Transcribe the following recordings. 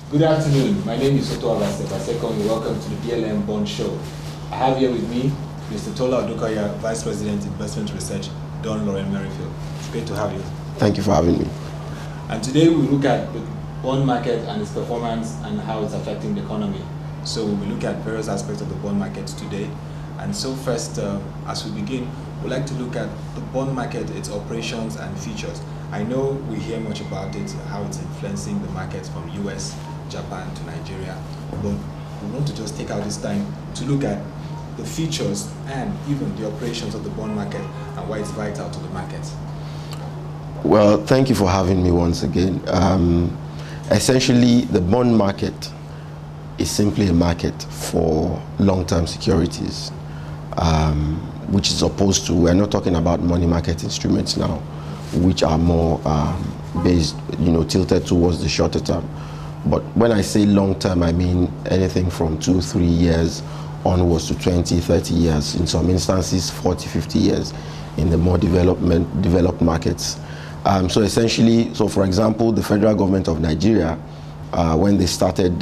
Good afternoon. My name is Adetola ODUKOYA. Welcome to the DLM Bondshow. I have here with me Mr. Adetola ODUKOYA, Vice President, Investment Research, DunnLorenMerrifield. It's great to have you. Thank you for having me. And today we look at the bond market and its performance and how it's affecting the economy. So we look at various aspects of the bond market today. And so first, as we begin, we'd like to look at the bond market, its operations and features. I know we hear much about it, how it's influencing the markets from US, Japan to Nigeria, but we want to just take out this time to look at the features and even the operations of the bond market and why it's vital to the market. Well, thank you for having me once again. Essentially, the bond market is simply a market for long-term securities, which is opposed to, we're not talking about money market instruments now, which are more based, tilted towards the shorter term. But when I say long-term, I mean anything from 2-3 years onwards to 20-30 years, in some instances 40-50 years in the more developed markets. So essentially, for example, the federal government of Nigeria, when they started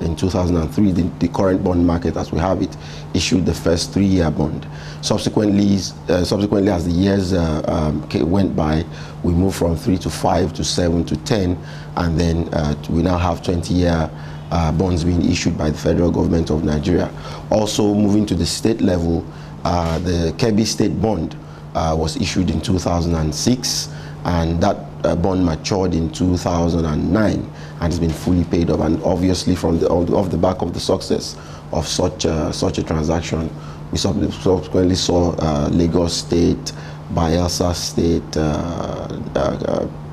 in 2003, the current bond market as we have it, issued the first 3-year bond. Subsequently, as the years went by, we moved from 3 to 5 to 7 to 10, and then we now have 20-year bonds being issued by the federal government of Nigeria. Also, moving to the state level, the Kebbi State Bond was issued in 2006, and that bond matured in 2009 and has been fully paid off. And obviously, off the back of the success of such a transaction, we subsequently saw Lagos State, Bayelsa State,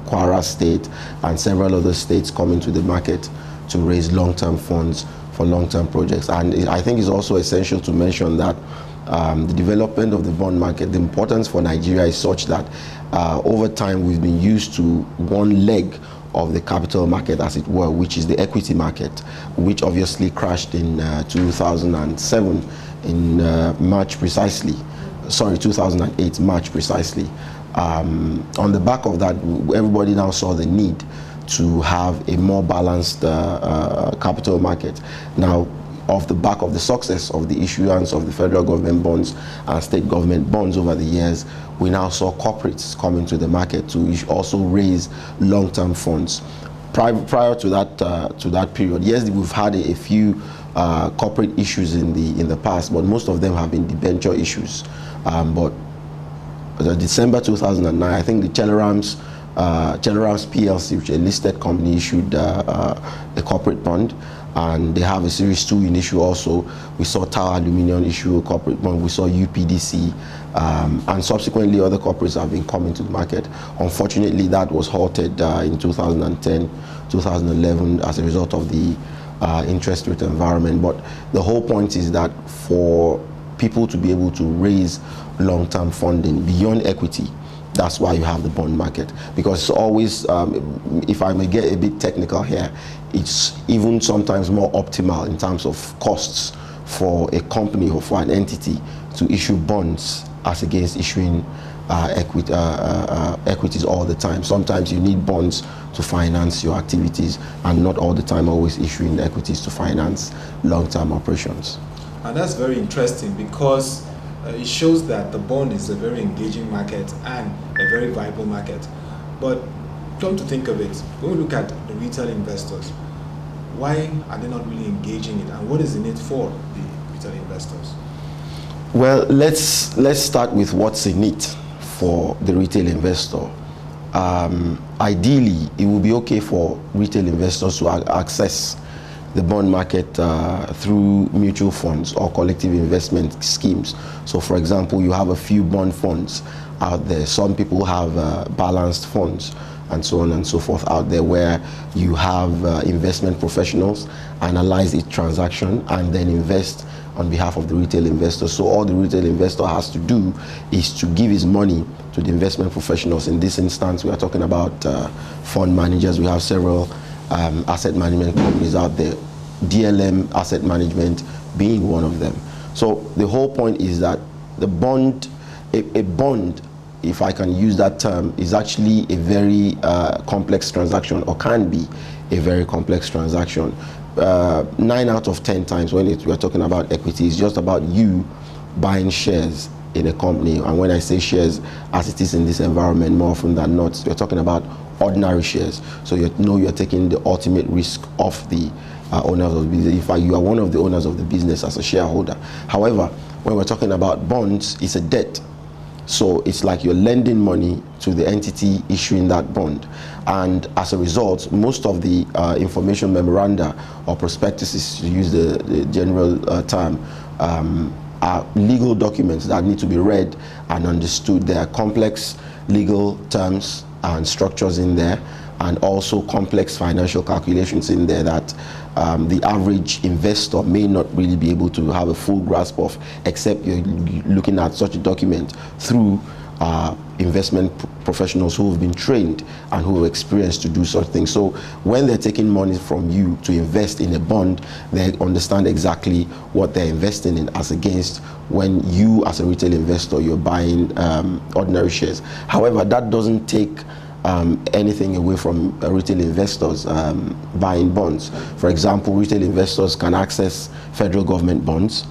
Kwara State, and several other states coming to the market to raise long-term funds for long-term projects. And I think it's also essential to mention that the development of the bond market, the importance for Nigeria is such that over time we've been used to one leg of the capital market, as it were, which is the equity market, which obviously crashed in 2007 in March precisely. Sorry, 2008, March precisely. On the back of that, everybody now saw the need to have a more balanced capital market. Now, off the back of the success of the issuance of the federal government bonds and state government bonds over the years, we now saw corporates come into the market to also raise long-term funds. Prior to that period, yes, we've had a few corporate issues in the past, but most of them have been debenture issues. But December 2009, I think the Celerams PLC, which is a listed company, issued a corporate bond, and they have a Series 2 in issue also. We saw Tower Aluminium issue a corporate bond, we saw UPDC, and subsequently other corporates have been coming to the market. Unfortunately, that was halted in 2010, 2011 as a result of the interest rate environment. But the whole point is that for people to be able to raise long-term funding beyond equity, that's why you have the bond market. Because it's always, if I may get a bit technical here, it's even sometimes more optimal in terms of costs for a company or for an entity to issue bonds as against issuing equities all the time. Sometimes you need bonds to finance your activities, and not all the time always issuing equities to finance long-term operations. And that's very interesting, because it shows that the bond is a very engaging market and a very viable market. But come to think of it, when we look at the retail investors, why are they not really engaging it, and what is in it for the retail investors? Well, let's start with what's in it for the retail investor. Ideally, it would be okay for retail investors to access the bond market through mutual funds or collective investment schemes. So for example, you have a few bond funds out there. Some people have balanced funds and so on and so forth out there, where you have investment professionals analyze each transaction and then invest on behalf of the retail investor. So all the retail investor has to do is to give his money to the investment professionals. In this instance, we are talking about fund managers. We have several asset management companies out there, DLM Asset Management being one of them. So the whole point is that the bond, a bond if I can use that term, is actually a very complex transaction, or can be a very complex transaction. 9 out of 10 times when we're talking about equity, it's just about you buying shares in a company. And when I say shares, as it is in this environment, more often than not, we're talking about ordinary shares. So you're taking the ultimate risk of the owners of the business. In fact, you are one of the owners of the business as a shareholder. However, when we're talking about bonds, it's a debt. So it's like you're lending money to the entity issuing that bond. And as a result, most of the information memoranda or prospectuses, to use the general term, are legal documents that need to be read and understood. There are complex legal terms and structures in there, and also complex financial calculations in there that the average investor may not really be able to have a full grasp of, except you're looking at such a document through investment professionals who have been trained and who are experienced to do such things. So when they're taking money from you to invest in a bond, they understand exactly what they're investing in, as against when you as a retail investor, you're buying ordinary shares. However, that doesn't take anything away from retail investors buying bonds. For example, retail investors can access federal government bonds,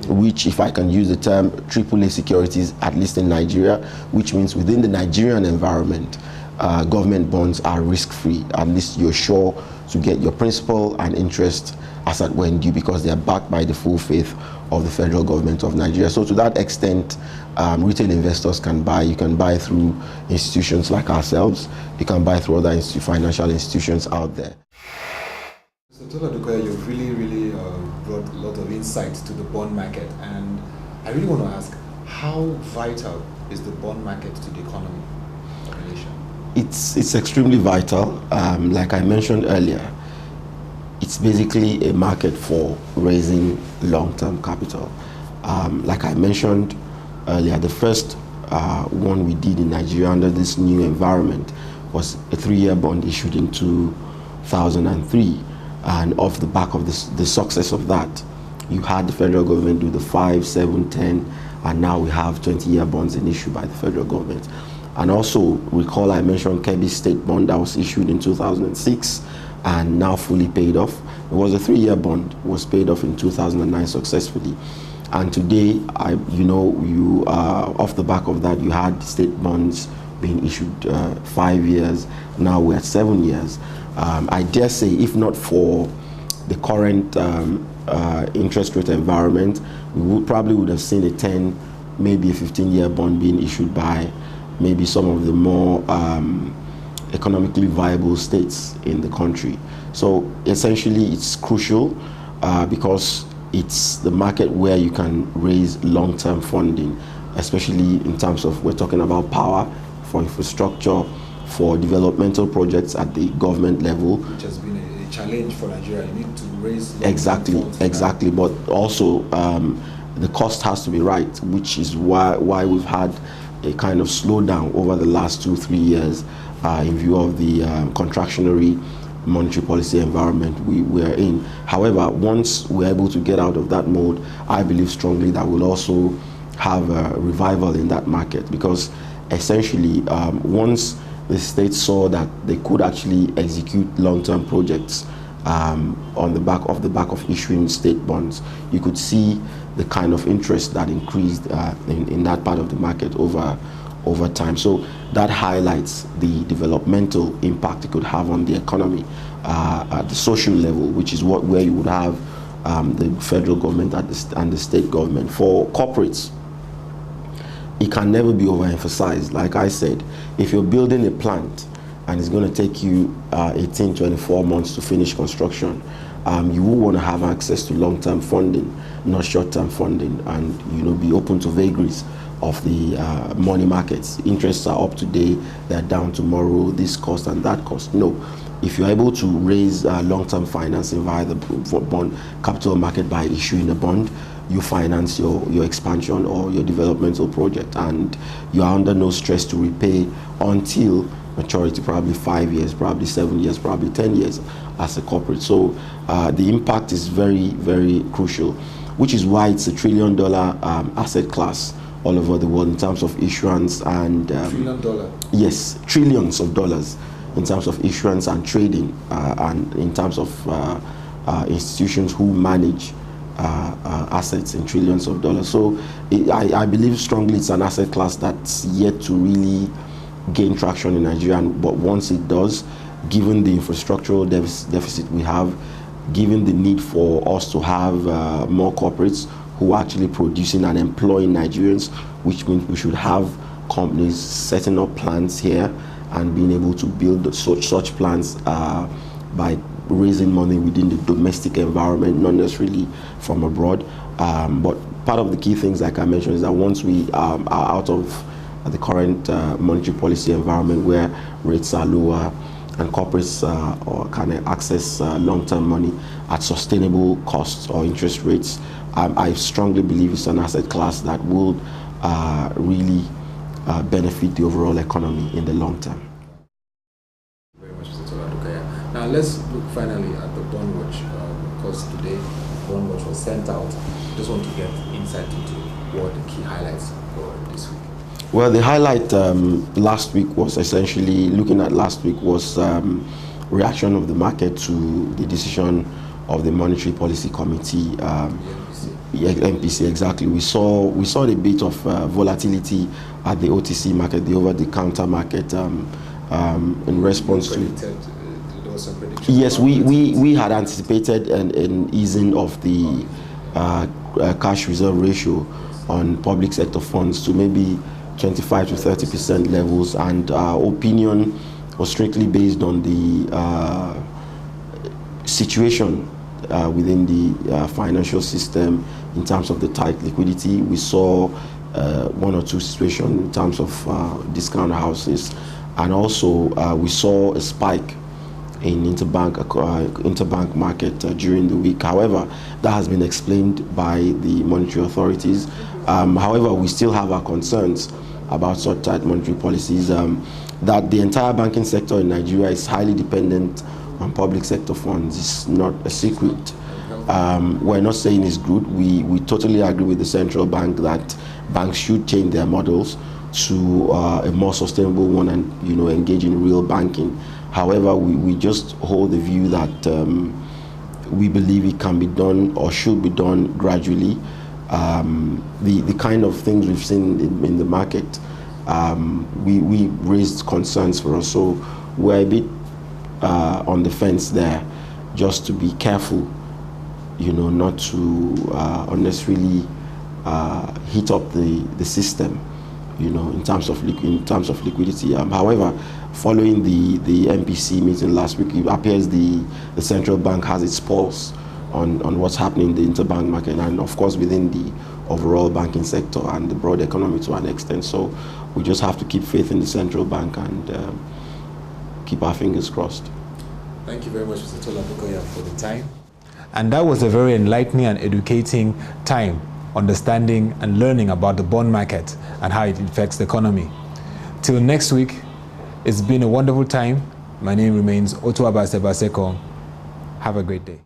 which, if I can use the term, AAA securities, at least in Nigeria, which means within the Nigerian environment, government bonds are risk-free. At least you're sure to get your principal and interest as at when due, because they are backed by the full faith of the federal government of Nigeria. So to that extent, retail investors can buy. You can buy through institutions like ourselves. You can buy through other financial institutions out there. So Adetola ODUKOYA, you've really brought a lot of insight to the bond market, and I really want to ask, how vital is the bond market to the economy of the nation? It's extremely vital. Like I mentioned earlier, it's basically a market for raising long-term capital. Like I mentioned earlier, the first one we did in Nigeria under this new environment was a 3-year bond issued in 2003. And off the back of the success of that, you had the federal government do the 5, 7, 10, and now we have 20-year bonds in issue by the federal government. And also, recall I mentioned Kebbi State bond that was issued in 2006 and now fully paid off. It was a 3-year bond, was paid off in 2009 successfully. And today, off the back of that, you had state bonds being issued 5 years. Now we're at 7 years. I dare say, if not for the current interest rate environment, we probably would have seen a 10, maybe a 15-year bond being issued by maybe some of the more economically viable states in the country. So essentially, it's crucial because it's the market where you can raise long-term funding, especially in terms of, we're talking about power, for infrastructure, for developmental projects at the government level. Which has been a challenge for Nigeria. You need to raise exactly. But also the cost has to be right, which is why we've had a kind of slowdown over the last 2-3 years in view of the contractionary monetary policy environment we're in. However, once we're able to get out of that mode, I believe strongly that we'll also have a revival in that market, because essentially once the states saw that they could actually execute long-term projects on the back of issuing state bonds, you could see the kind of interest that increased in that part of the market over time. So that highlights the developmental impact it could have on the economy at the social level, which is where you would have the federal government and the state government. For corporates, it can never be overemphasized. Like I said, if you're building a plant and it's going to take you 18, 24 months to finish construction, you will want to have access to long-term funding, not short-term funding, and be open to vagaries of the money markets. Interests are up today, they're down tomorrow, this cost and that cost. No. If you're able to raise long-term financing via the bond capital market by issuing a bond, you finance your expansion or your developmental project, and you are under no stress to repay until maturity, probably 5 years, probably 7 years, probably 10 years as a corporate. So the impact is very, very crucial, which is why it's $1 trillion asset class all over the world in terms of issuance and $1 trillion. Yes, trillions of dollars in terms of issuance and trading, and in terms of institutions who manage assets in trillions of dollars. So I believe strongly it's an asset class that's yet to really gain traction in Nigeria, but once it does, given the infrastructural deficit we have, given the need for us to have more corporates who are actually producing and employing Nigerians, which means we should have companies setting up plants here and being able to build such plants by raising money within the domestic environment, not necessarily from abroad. But part of the key things, like I mentioned, is that once we are out of the current monetary policy environment where rates are lower and corporates or can access long-term money at sustainable costs or interest rates, I strongly believe it's an asset class that will really benefit the overall economy in the long term. Very much, Mr. ODUKOYA. Now let's look finally at the bond watch, because today the bond watch was sent out. Just want to get insight into what the key highlights for this week. Well, the highlight last week was essentially, looking at last week, was reaction of the market to the decision of the Monetary Policy Committee, MPC, exactly. We saw a bit of volatility at the OTC market, the over-the-counter market, in response to. There was some prediction. Yes, we had anticipated an easing of the cash reserve ratio on public sector funds to maybe 25 to 30% levels, and our opinion was strictly based on the situation within the financial system in terms of the tight liquidity. We saw one or two situations in terms of discount houses, and also we saw a spike in interbank market during the week. However, that has been explained by the monetary authorities. However, we still have our concerns about such tight monetary policies, that the entire banking sector in Nigeria is highly dependent on public sector funds. It's not a secret. We're not saying it's good. We totally agree with the central bank that banks should change their models to a more sustainable one and engage in real banking. However, we just hold the view that we believe it can be done or should be done gradually. The kind of things we've seen in the market, we raised concerns for us, so we're a bit on the fence there, just to be careful, not to unnecessarily heat up the system, in terms of liquidity. However, following the MPC meeting last week, it appears the central bank has its pulse on what's happening in the interbank market, and of course within the overall banking sector and the broad economy to an extent. So we just have to keep faith in the central bank and keep our fingers crossed. Thank you very much, Mr. ODUKOYA, for the time. And that was a very enlightening and educating time, understanding and learning about the bond market and how it affects the economy. Till next week, it's been a wonderful time. My name remains Otuaba Sebaseko. Have a great day.